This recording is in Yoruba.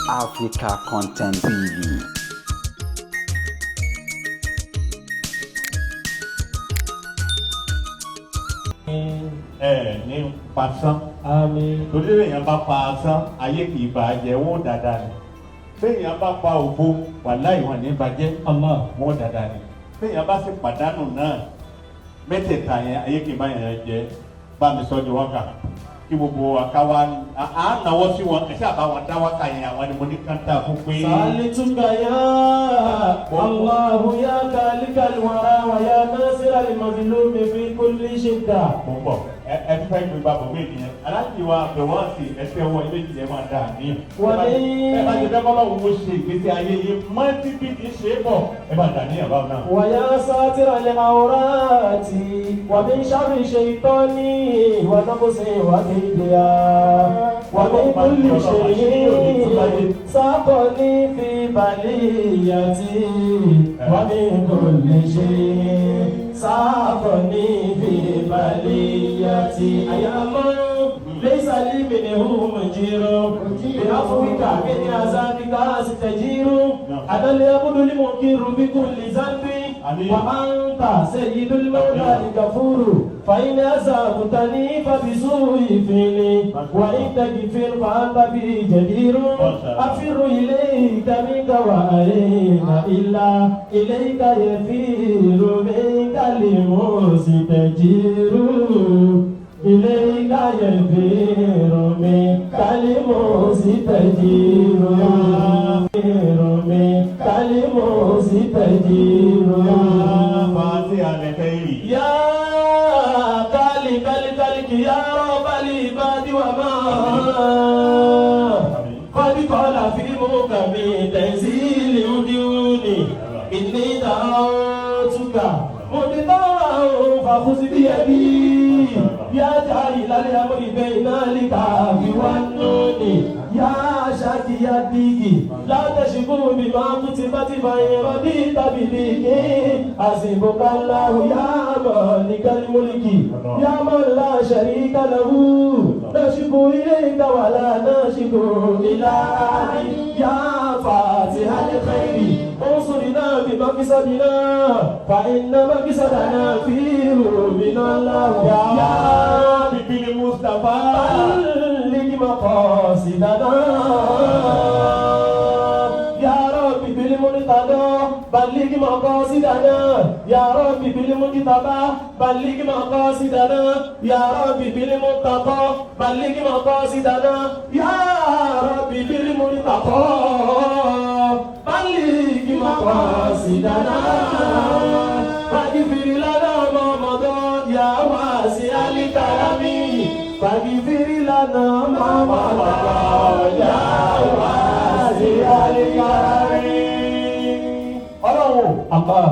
Africa Content TV. Ní pasán. Àmín. Torí èèyàn bá pa asán, ayé kì í bàjẹ́, wọ́n dáadáa ni. Béèyàn bá pa òfo, wàláhì wọn ní bàjẹ́, wọ́n dáadáa ni. Béèyàn bá sì pàdánù náà, mẹ́tẹ̀ẹ̀ta yẹn ayé kì í bá yẹn jẹ́, bá mi sọ di wákà. Kí gbogbo àkáwá náwó sí wọn, ẹ̀ṣẹ́ àbáwọn dá wákà yẹn àwọn ni mo ní káńtà fún pé. Sàlítúkà yá Allahu yá kàlíkàl wàrà wà yá násírà lè mazlumi fi kulli shidda. Mo ń bọ̀, ẹ fẹ́ gbé bàbá mi nìyẹn. Aláàjì wa bẹ̀wọ̀ sí ẹsẹ̀ wọn ilé ìjìnlẹ̀ máa dà ní. Ẹ bá ti dẹ́kọ́ lọ́wọ́ wo ṣe ìgbésí ayé yìí, mọ́tí bí ti ṣe é bọ̀, ẹ bá dà ní àbáwọn náà. Wa ya sátírà lè àwòrátì, wà mí sharri shaytani, wà naqsi wà kéde wà mí kulli shay'in sábọ̀ní fi baliyati, wà mí kulli shay'in sábọ̀ní fi baliyati. Ayyaman laysa li minhum mujirun, bi afwika min azabika astajiru. Ana al-abdu al-munkiru bi kulli zanbi, wa anta sayyidul mawla al-ghafuru. Fa in azabtani fa bi su'i fi'li, wa in taghfir fa anta bi jadirun. Afiru ilayka minka wa alayna illa ilayka yafiru minka al-mustajiru. Ilayka yafiru minka al-mustajiru. Minka al-mustajiru. Fàtí àlẹ́kẹ́rì. Ya kali ya rabbal ibadi wa ma qad qala fi mukami tanzili uduni inni da'utuka muditaran fa khudh bi yadi ya jahil al-amri bayna likafi wan nuni ya shaki ya digi la tashku bima kutibat bayradi tabiliki asibuka Allah ya malikal mulki ya man la sharika lahu nashku ilayka wa la nashku ila ya fatihal khairi انصرنا بمقصدنا فإن مقصدنا فيه من الله يا Bíbí ni Mustapha. بلغ مقاصدنا يا رب بالمنتدى بلغ مقاصدنا يا رب بالمجتبى بلغ مقاصدنا يا رب بالمتقى بلغ مقاصدنا يا رب بالمنتقى بلغ مقاصدنا فاغفر لنا ما مضى يا واسع الكرم فاغفر لنا ما مضى يا واسع الكرم. Ọlọ́run Allah.